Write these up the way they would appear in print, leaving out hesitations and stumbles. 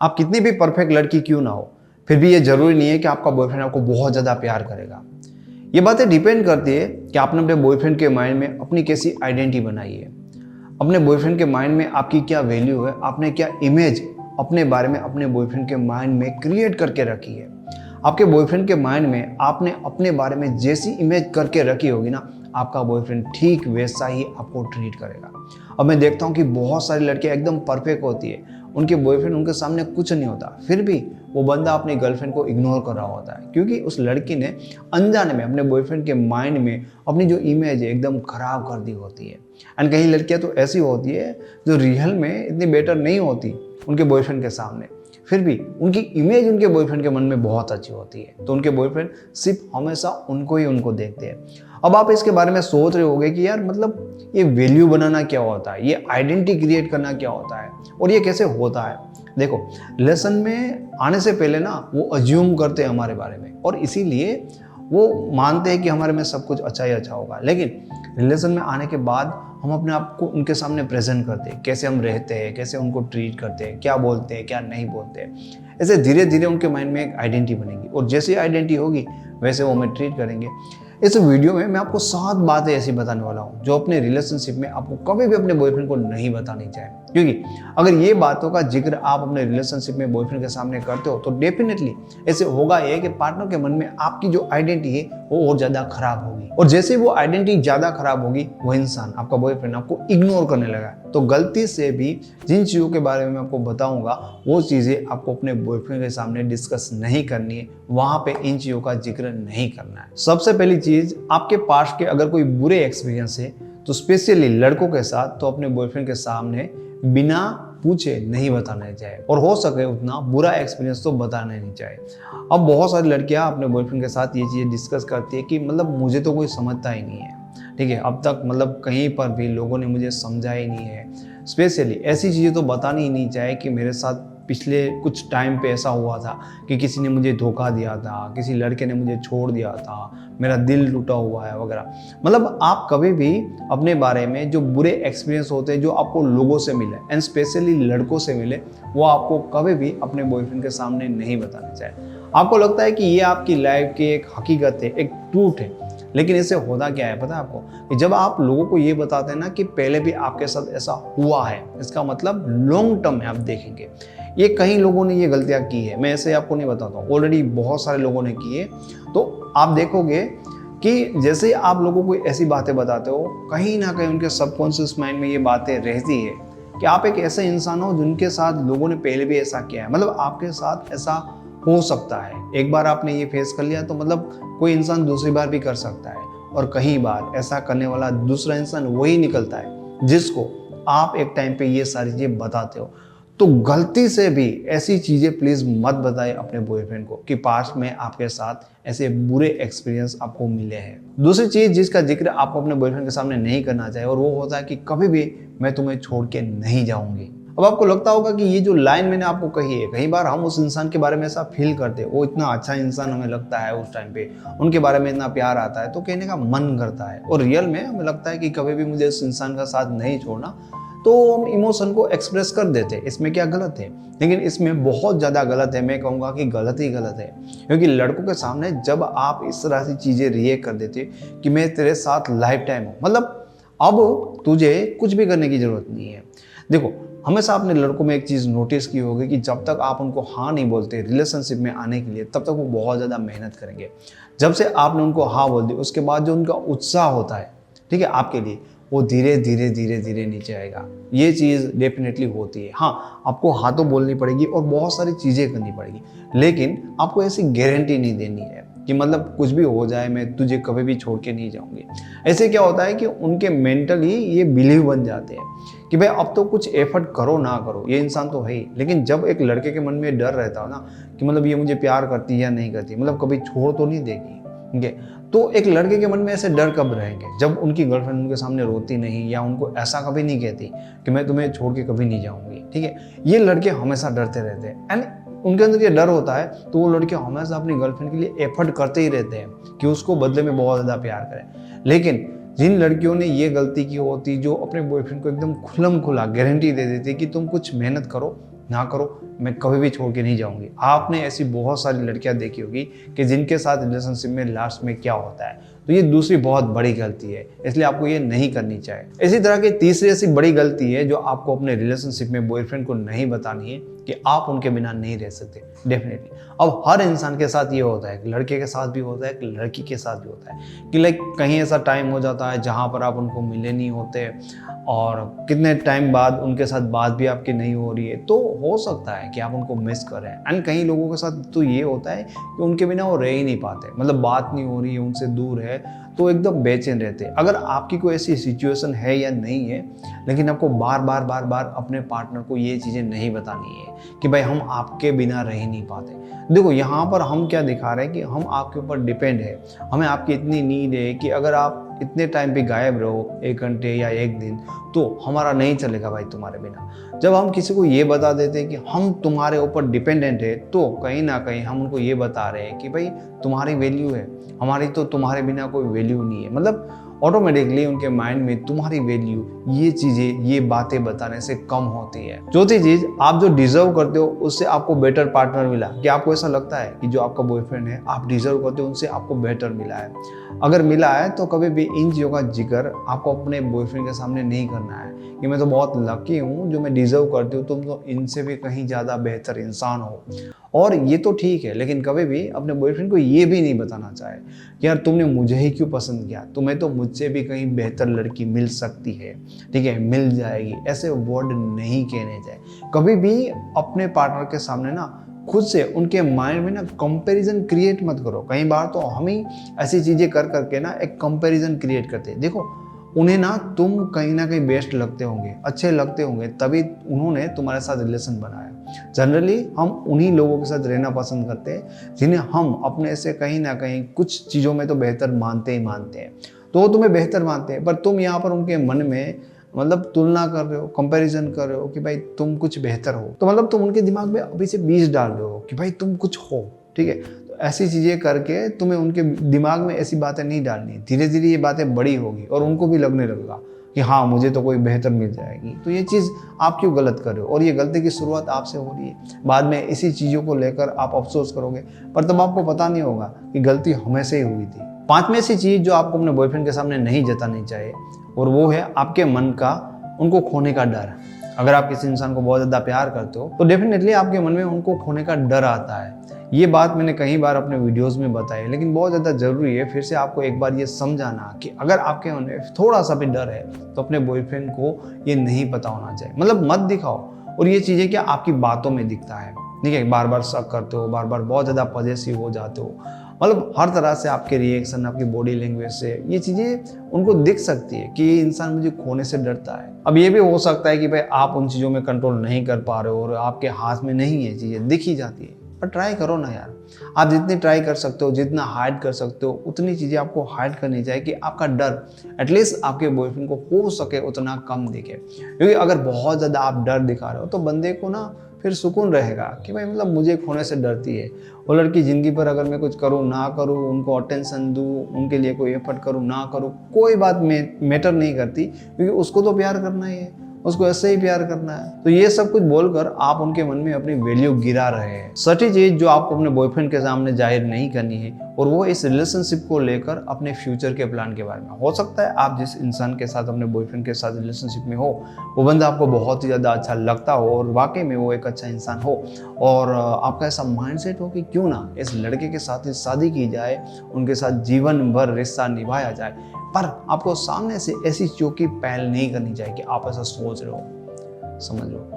आप कितनी भी परफेक्ट लड़की क्यों ना हो, फिर भी ये ज़रूरी नहीं है कि आपका बॉयफ्रेंड आपको बहुत ज़्यादा प्यार करेगा। ये बातें डिपेंड करती है कि आपने अपने बॉयफ्रेंड के माइंड में अपनी कैसी आइडेंटिटी बनाई है। अपने बॉयफ्रेंड के माइंड में आपकी क्या वैल्यू है, आपने क्या इमेज अपने बारे में अपने बॉयफ्रेंड के माइंड में क्रिएट करके रखी है। आपके बॉयफ्रेंड के माइंड में आपने अपने बारे में जैसी इमेज करके रखी होगी ना, आपका बॉयफ्रेंड ठीक वैसा ही आपको ट्रीट करेगा। अब मैं देखता हूँ कि बहुत सारी लड़कियाँ एकदम परफेक्ट होती है, उनके बॉयफ्रेंड उनके सामने कुछ नहीं होता, फिर भी वो बंदा अपनी गर्लफ्रेंड को इग्नोर कर रहा होता है, क्योंकि उस लड़की ने अनजाने में अपने बॉयफ्रेंड के माइंड में अपनी जो इमेज है एकदम खराब कर दी होती है। एंड कई लड़कियां तो ऐसी होती है जो रियल में इतनी बेटर नहीं होती उनके बॉयफ्रेंड के सामने, फिर भी उनकी इमेज उनके बॉयफ्रेंड के मन में बहुत अच्छी होती है, तो उनके बॉयफ्रेंड सिर्फ हमेशा उनको देखते हैं। अब आप इसके बारे में सोच रहे होंगे कि यार मतलब ये वैल्यू बनाना क्या होता है, ये आइडेंटिटी क्रिएट करना क्या होता है और ये कैसे होता है। देखो, लेसन में आने से पहले ना वो अज्यूम करते हैं हमारे बारे में, और इसीलिए वो मानते हैं कि हमारे में सब कुछ अच्छा ही अच्छा होगा। लेकिन रिलेशन में आने के बाद हम अपने आप को उनके सामने प्रेजेंट करते हैं, कैसे हम रहते हैं, कैसे उनको ट्रीट करते हैं, क्या बोलते हैं क्या नहीं बोलते हैं। ऐसे धीरे धीरे उनके माइंड में एक आइडेंटिटी बनेगी, और जैसी आइडेंटिटी होगी वैसे वो हमें ट्रीट करेंगे। इस वीडियो में मैं आपको 7 बातें ऐसी बताने वाला हूँ जो अपने रिलेशनशिप में आपको कभी भी अपने बॉयफ्रेंड को नहीं बतानी चाहिए, क्योंकि अगर ये बातों का जिक्र आप अपने रिलेशनशिप में बॉयफ्रेंड के सामने करते हो तो डेफिनेटली ऐसे होगा ये कि पार्टनर के मन में आपकी जो आइडेंटिटी है वो और ज्यादा खराब होगी, और जैसे वो आइडेंटिटी ज्यादा खराब होगी वो इंसान आपका बॉयफ्रेंड आपको इग्नोर करने लगा। तो गलती से भी जिन चीजों के बारे में मैं आपको बताऊंगा वो चीजें आपको अपने बॉयफ्रेंड के सामने डिस्कस नहीं करनी है, वहां पे इन चीजों का जिक्र नहीं करना है। सबसे पहली चीज, आपके पास के अगर कोई बुरे एक्सपीरियंस है तो स्पेशली लड़कों के साथ, तो अपने बॉयफ्रेंड के सामने बिना पूछे नहीं बताना चाहिए, और हो सके उतना बुरा एक्सपीरियंस तो बताना नहीं चाहिए। अब बहुत सारी लड़कियां अपने बॉयफ्रेंड के साथ ये चीज़ें डिस्कस करती है कि मतलब मुझे तो कोई समझता ही नहीं है, ठीक है, अब तक मतलब कहीं पर भी लोगों ने मुझे समझा ही नहीं है। स्पेशली ऐसी चीज़ें तो बतानी ही नहीं चाहिए कि मेरे साथ पिछले कुछ टाइम पे ऐसा हुआ था कि किसी ने मुझे धोखा दिया था, किसी लड़के ने मुझे छोड़ दिया था, मेरा दिल टूटा हुआ है वगैरह। मतलब आप कभी भी अपने बारे में जो बुरे एक्सपीरियंस होते हैं जो आपको लोगों से मिले एंड स्पेशली लड़कों से मिले, वो आपको कभी भी अपने बॉयफ्रेंड के सामने नहीं बताने चाहिए। आपको लगता है कि ये आपकी लाइफ की एक हकीकत है, एक ट्रूथ है, लेकिन इससे होता क्या है पता है आपको, कि जब आप लोगों को ये बताते हैं ना कि पहले भी आपके साथ ऐसा हुआ है, इसका मतलब लॉन्ग टर्म में आप देखेंगे ये कई लोगों ने ये गलतियां की है। मैं ऐसे आपको नहीं बताता हूँ, ऑलरेडी बहुत सारे लोगों ने की है। तो आप देखोगे कि जैसे आप लोगों को ऐसी बातें बताते हो, कहीं ना कहीं उनके सबकॉन्शियस माइंड में ये बातें रहती है कि आप एक ऐसे इंसान हो जिनके साथ लोगों ने पहले भी ऐसा किया है, मतलब आपके साथ ऐसा हो सकता है। एक बार आपने ये फेस कर लिया तो मतलब कोई इंसान दूसरी बार भी कर सकता है, और कई बार ऐसा करने वाला दूसरा इंसान वही निकलता है जिसको आप एक टाइम पे ये सारी चीजें बताते हो। तो गलती से भी ऐसी चीजें प्लीज मत बताएं अपने बॉयफ्रेंड को कि पास्ट में आपके साथ ऐसे बुरे एक्सपीरियंस आपको मिले हैं। दूसरी चीज जिसका जिक्र आपको अपने बॉयफ्रेंड के सामने नहीं करना चाहिए, और वो होता है कि कभी भी मैं तुम्हें छोड़ के नहीं जाऊंगी। अब आपको लगता होगा कि ये जो लाइन मैंने आपको कही है, कई बार हम उस इंसान के बारे में ऐसा फील करते हैं, वो इतना अच्छा इंसान हमें लगता है, उस टाइम पे उनके बारे में इतना प्यार आता है तो कहने का मन करता है, और रियल में हमें लगता है कि कभी भी मुझे उस इंसान का साथ नहीं छोड़ना, तो हम इमोशन को एक्सप्रेस कर देते हैं। इसमें क्या गलत है? लेकिन इसमें बहुत ज़्यादा गलत है, मैं कहूँगा कि गलत ही गलत है, क्योंकि लड़कों के सामने जब आप इस तरह से चीज़ें रिएक्ट कर देते कि मैं तेरे साथ लाइफ टाइम हूँ, मतलब अब तुझे कुछ भी करने की ज़रूरत नहीं है। देखो, हमेशा अपने लड़कों में एक चीज़ नोटिस की होगी कि जब तक आप उनको हाँ नहीं बोलते रिलेशनशिप में आने के लिए, तब तक वो बहुत ज़्यादा मेहनत करेंगे। जब से आपने उनको हाँ बोल दी, उसके बाद जो उनका उत्साह होता है, ठीक है, आपके लिए, वो धीरे धीरे नीचे आएगा। ये चीज़ डेफिनेटली होती है। हाँ, आपको हाँ तो बोलनी पड़ेगी और बहुत सारी चीज़ें करनी पड़ेगी, लेकिन आपको ऐसी गारंटी नहीं देनी है कि मतलब कुछ भी हो जाए मैं तुझे कभी भी छोड़ के नहीं जाऊंगी। ऐसे क्या होता है कि उनके मेंटली ये बिलीव बन जाते हैं कि भाई अब तो कुछ एफर्ट करो ना करो, ये इंसान तो है ही। लेकिन जब एक लड़के के मन में डर रहता है ना कि मतलब ये मुझे प्यार करती है या नहीं करती, मतलब कभी छोड़ तो नहीं देगी, ठीक है, तो एक लड़के के मन में ऐसे डर कब रहेंगे जब उनकी गर्लफ्रेंड उनके सामने रोती नहीं या उनको ऐसा कभी नहीं कहती कि मैं तुम्हें छोड़ के कभी नहीं जाऊंगी, ठीक है। ये लड़के हमेशा डरते रहते हैं, एंड उनके अंदर ये डर होता है, तो वो लड़के हमेशा अपनी गर्लफ्रेंड के लिए एफर्ट करते ही रहते हैं कि उसको बदले में बहुत ज़्यादा प्यार करें। लेकिन जिन लड़कियों ने ये गलती की होती, जो अपने बॉयफ्रेंड को एकदम खुल्लम खुला गारंटी दे देती कि तुम कुछ मेहनत करो ना करो, मैं कभी भी छोड़ के नहीं जाऊंगी। आपने ऐसी बहुत सारी लड़कियां देखी होगी कि जिनके साथ रिलेशनशिप में लास्ट में क्या होता है, तो ये दूसरी बहुत बड़ी गलती है, इसलिए आपको ये नहीं करनी चाहिए। इसी तरह की तीसरी ऐसी बड़ी गलती है जो आपको अपने रिलेशनशिप में बॉयफ्रेंड को नहीं बतानी है कि आप उनके बिना नहीं रह सकते। डेफिनेटली अब हर इंसान के साथ ये होता है, लड़के के साथ भी होता है, लड़की के साथ भी होता है कि लाइक कहीं ऐसा टाइम हो जाता है जहाँ पर आप उनको मिले नहीं होते और कितने टाइम बाद उनके साथ बात भी आपकी नहीं हो रही है, तो हो सकता है कि आप उनको मिस करें। एंड कई लोगों के साथ तो ये होता है कि उनके बिना वो रह ही नहीं पाते, मतलब बात नहीं हो रही है, उनसे दूर है तो एकदम बेचैन रहते हैं। अगर आपकी कोई ऐसी सिचुएशन है या नहीं है, लेकिन आपको बार बार अपने पार्टनर को ये चीज़ें नहीं बतानी है कि भाई हम आपके बिना रह ही नहीं पाते। देखो यहाँ पर हम क्या दिखा रहे हैं कि हम आपके ऊपर डिपेंड है, हमें आपकी इतनी नीड है कि अगर आप इतने टाइम पे गायब रहो, 1 घंटे या 1 दिन, तो हमारा नहीं चलेगा भाई तुम्हारे बिना। जब हम किसी को ये बता देते हैं कि हम तुम्हारे ऊपर डिपेंडेंट है, तो कहीं ना कहीं हम उनको ये बता रहे हैं कि भाई तुम्हारी वैल्यू है, हमारी तो तुम्हारे बिना कोई वैल्यू नहीं है। मतलब ऑटोमेटिकली उनके माइंड में तुम्हारी वैल्यू, ये चीज़ें, ये बातें बताने से कम होती है। चौथी चीज़, आप जो डिजर्व करते हो उससे आपको बेटर पार्टनर मिला। कि आपको ऐसा लगता है कि जो आपका बॉयफ्रेंड है आप डिजर्व करते हो, उनसे आपको बेटर मिला है? अगर मिला है तो कभी भी इन चीज़ों का जिक्र आपको अपने बॉयफ्रेंड के सामने नहीं करना है कि मैं तो बहुत लकी हूँ जो मैं डिजर्व करती हूँ, तुम तो इनसे भी कहीं ज़्यादा बेहतर इंसान हो। और ये तो ठीक है, लेकिन कभी भी अपने बॉयफ्रेंड को ये भी नहीं बताना चाहे कि यार तुमने मुझे ही क्यों पसंद किया, तुम्हें तो मुझसे भी कहीं बेहतर लड़की मिल सकती है, ठीक है, मिल जाएगी। ऐसे वर्ड नहीं कहने चाहिए। कभी भी अपने पार्टनर के सामने ना खुद से उनके माइंड में ना कंपैरिजन क्रिएट मत करो। कई बार तो हम ही ऐसी चीज़ें कर करके ना एक कंपैरिजन क्रिएट करते हैं। देखो उन्हें ना तुम कहीं ना कहीं बेस्ट लगते होंगे, अच्छे लगते होंगे, तभी उन्होंने तुम्हारे साथ रिलेशन बनाया। जनरली हम उन्हीं लोगों के साथ रहना पसंद करते हैं जिन्हें हम अपने से कहीं ना कहीं कुछ चीज़ों में तो बेहतर मानते ही मानते हैं, तो वो तुम्हें बेहतर मानते हैं। पर तुम यहाँ पर उनके मन में मतलब तुलना कर रहे हो, कंपैरिजन कर रहे हो कि भाई तुम कुछ बेहतर हो, तो मतलब तुम उनके दिमाग में अभी से बीज डाल रहे हो कि भाई तुम कुछ हो, ठीक है। तो ऐसी चीज़ें करके तुम्हें उनके दिमाग में ऐसी बातें नहीं डालनी। धीरे धीरे ये बातें बड़ी होगी और उनको भी लगने लगेगा कि हाँ मुझे तो कोई बेहतर मिल जाएगी। तो ये चीज़ आप क्यों गलत कर रहे हो? और ये गलती की शुरुआत आपसे हो रही है। बाद में इसी चीज़ों को लेकर आप अफसोस करोगे, पर तब आपको पता नहीं होगा कि गलती हमें से ही हुई थी। पांचवी ऐसी चीज़ जो आपको अपने बॉयफ्रेंड के सामने नहीं जतानी चाहिए, और वो है आपके मन का उनको खोने का डर। अगर आप किसी इंसान को बहुत ज़्यादा प्यार करते हो तो डेफिनेटली आपके मन में उनको खोने का डर आता है। ये बात मैंने कई बार अपने वीडियोस में बताई है, लेकिन बहुत ज़्यादा ज़रूरी है फिर से आपको एक बार ये समझाना कि अगर आपके मन में थोड़ा सा भी डर है तो अपने बॉयफ्रेंड को ये नहीं पता होना चाहिए। मतलब मत दिखाओ। और ये चीज़ें क्या आपकी बातों में दिखता है, ठीक है, बार बार शक करते हो, बार बार बहुत ज़्यादा पॉजेसिव हो जाते हो, मतलब हर तरह से आपके रिएक्शन, आपकी बॉडी लैंग्वेज से ये चीज़ें उनको दिख सकती है कि ये इंसान मुझे खोने से डरता है। अब ये भी हो सकता है कि भाई आप उन चीज़ों में कंट्रोल नहीं कर पा रहे हो और आपके हाथ में नहीं है, चीज़ें दिख ही जाती है, पर ट्राई करो ना यार। आप जितनी ट्राई कर सकते हो, जितना हाइड कर सकते हो, उतनी चीज़ें आपको हाइड करनी चाहिए कि आपका डर एटलीस्ट आपके बॉयफ्रेंड को हो सके उतना कम दिखे। क्योंकि अगर बहुत ज़्यादा आप डर दिखा रहे हो तो बंदे को ना फिर सुकून रहेगा कि भाई मतलब मुझे खोने से डरती है वो लड़की। ज़िंदगी पर अगर मैं कुछ करूँ ना करूँ, उनको अटेंशन दूँ, उनके लिए कोई एफर्ट करूँ ना करूँ, कोई बात मैटर नहीं करती, क्योंकि उसको तो प्यार करना ही है, उसको ऐसे ही प्यार करना है। तो ये सब कुछ बोलकर आप उनके मन में अपनी वैल्यू गिरा रहे हैं। छठी चीज जो आपको अपने बॉयफ्रेंड के सामने जाहिर नहीं करनी है, और वो इस रिलेशनशिप को लेकर अपने फ्यूचर के प्लान के बारे में। हो सकता है आप जिस इंसान के साथ, अपने बॉयफ्रेंड के साथ रिलेशनशिप में हो, वो बंदा आपको बहुत ही ज़्यादा अच्छा लगता हो और वाकई में वो एक अच्छा इंसान हो, और आपका ऐसा माइंडसेट हो कि क्यों ना इस लड़के के साथ शादी की जाए, उनके साथ जीवन भर रिश्ता निभाया जाए। पर आपको सामने से ऐसी चौकी पहल नहीं करनी चाहिए कि आप ऐसा सोच रहे हो, समझ लो।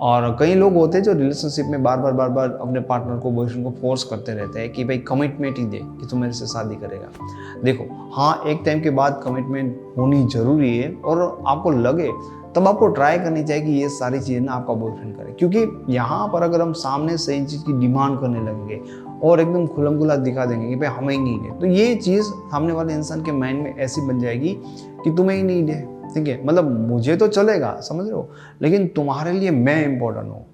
और कई लोग होते हैं जो रिलेशनशिप में बार बार अपने पार्टनर को, बॉयफ्रेंड को फोर्स करते रहते हैं कि भाई कमिटमेंट ही दे कि तू मेरे से शादी करेगा। देखो हाँ, एक टाइम के बाद कमिटमेंट होनी जरूरी है, और आपको लगे तब आपको ट्राई करनी चाहिए कि ये सारी चीज़ें ना आपका बॉयफ्रेंड करे। क्योंकि यहाँ पर अगर हम सामने से इन चीज़ की डिमांड करने लगेंगे और एकदम खुलम-खुला दिखा देंगे कि भाई हमें ही नीड है, तो ये चीज़ सामने वाले इंसान के माइंड में ऐसी बन जाएगी कि तुम्हें ही नीड है, ठीक है, मतलब मुझे तो चलेगा, समझ रहे हो, लेकिन तुम्हारे लिए मैं इम्पोर्टेंट हूँ।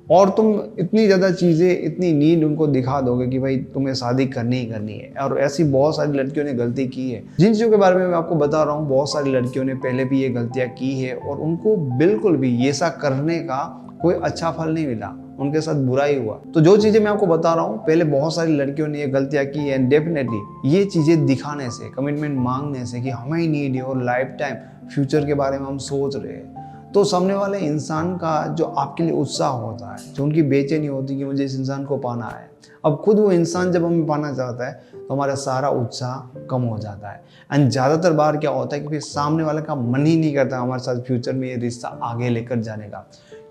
और तुम इतनी ज़्यादा चीज़ें, इतनी नीड उनको दिखा दोगे कि भाई तुम्हें शादी करनी ही करनी है। और ऐसी बहुत सारी लड़कियों ने गलती की है, जिन चीज़ों के बारे में मैं आपको बता रहा हूँ, बहुत सारी लड़कियों ने पहले भी ये गलतियाँ की है, और उनको बिल्कुल भी ऐसा करने का कोई अच्छा फल नहीं मिला, उनके साथ बुरा ही हुआ। तो जो चीज़ें मैं आपको बता रहा हूँ, पहले बहुत सारी लड़कियों ने ये गलतियाँ की एंड डेफिनेटली ये चीज़ें दिखाने से, कमिटमेंट मांगने से कि हमें ही नीड है और लाइफ टाइम फ्यूचर के बारे में हम सोच रहे हैं, तो सामने वाले इंसान का जो आपके लिए उत्साह होता है, जो उनकी बेचैनी होती है कि मुझे इस इंसान को पाना है, अब खुद वो इंसान जब हमें पाना चाहता है तो हमारा सारा उत्साह कम हो जाता है। एंड ज़्यादातर बार क्या होता है कि फिर सामने वाले का मन ही नहीं करता हमारे साथ फ्यूचर में ये रिश्ता आगे लेकर जाने का,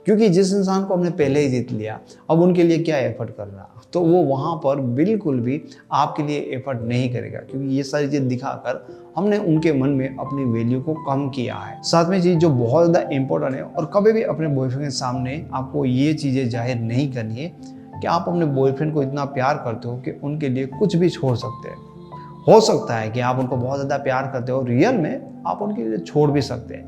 क्योंकि जिस इंसान को हमने पहले ही जीत लिया, अब उनके लिए क्या एफर्ट करना, तो वो वहाँ पर बिल्कुल भी आपके लिए एफर्ट नहीं करेगा, क्योंकि ये सारी चीज़ दिखाकर हमने उनके मन में अपनी वैल्यू को कम किया है। साथ में चीज़ जो बहुत ज़्यादा इंपॉर्टेंट है, और कभी भी अपने बॉयफ्रेंड के सामने आपको ये चीज़ें जाहिर नहीं करनी है कि आप अपने बॉयफ्रेंड को इतना प्यार करते हो कि उनके लिए कुछ भी छोड़ सकते हैं। हो सकता है कि आप उनको बहुत ज़्यादा प्यार करते हो, रियल में आप उनके लिए छोड़ भी सकते हैं,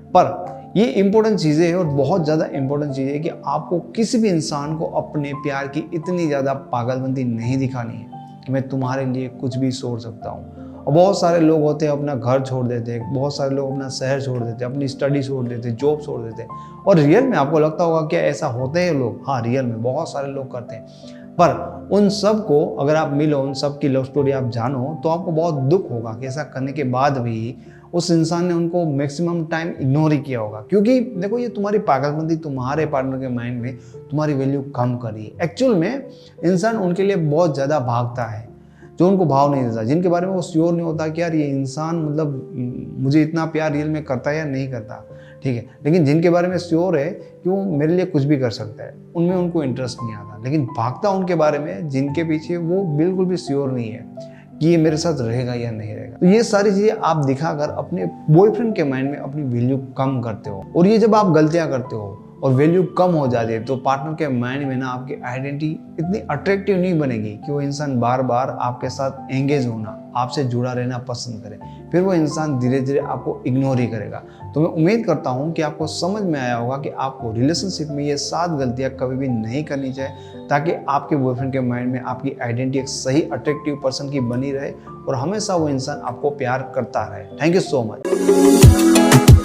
पर ये इंपॉर्टेंट चीज़ें हैं और बहुत ज़्यादा इंपॉर्टेंट चीज़ है कि आपको किसी भी इंसान को अपने प्यार की इतनी ज़्यादा पागलबंदी नहीं दिखानी है कि मैं तुम्हारे लिए कुछ भी छोड़ सकता हूँ। और बहुत सारे लोग होते हैं अपना घर छोड़ देते हैं, बहुत सारे लोग अपना शहर छोड़ देते हैं, अपनी स्टडी छोड़ देते हैं, जॉब छोड़ देते हैं, और रियल में आपको लगता होगा क्या ऐसा होते हैं लोग? हाँ, रियल में बहुत सारे लोग करते हैं। पर उन सब को अगर आप मिलो, उन सब की लव स्टोरी आप जानो, तो आपको बहुत दुख होगा कि ऐसा करने के बाद भी उस इंसान ने उनको मैक्सिमम टाइम इग्नोर ही किया होगा, क्योंकि देखो ये तुम्हारी पागलबंदी तुम्हारे पार्टनर के माइंड में तुम्हारी वैल्यू कम करी। एक्चुअल में इंसान उनके लिए बहुत ज़्यादा भागता है, जो उनको भाव नहीं देता, जिनके बारे में वो श्योर नहीं होता कि यार ये इंसान मतलब मुझे इतना प्यार रियल में करता है या नहीं करता, ठीक है, लेकिन जिनके बारे में श्योर है कि वो मेरे लिए कुछ भी कर सकता है, उनमें उनको इंटरेस्ट नहीं आता, लेकिन भागता उनके बारे में जिनके पीछे वो बिल्कुल भी श्योर नहीं है कि ये मेरे साथ रहेगा या नहीं रहेगा। तो ये सारी चीज़ें आप दिखाकर अपने बॉयफ्रेंड के माइंड में अपनी वैल्यू कम करते हो, और ये जब आप गलतियाँ करते हो और वैल्यू कम हो जाती है, तो पार्टनर के माइंड में ना आपकी आइडेंटिटी इतनी अट्रैक्टिव नहीं बनेगी कि वो इंसान बार बार आपके साथ एंगेज होना, आपसे जुड़ा रहना पसंद करे, फिर वो इंसान धीरे धीरे आपको इग्नोर ही करेगा। तो मैं उम्मीद करता हूँ कि आपको समझ में आया होगा कि आपको रिलेशनशिप में ये 7 गलतियाँ कभी भी नहीं करनी चाहिए, ताकि आपके बॉयफ्रेंड के माइंड में आपकी आइडेंटिटी एक सही अट्रैक्टिव पर्सन की बनी रहे और हमेशा वो इंसान आपको प्यार करता रहे। Thank you so much.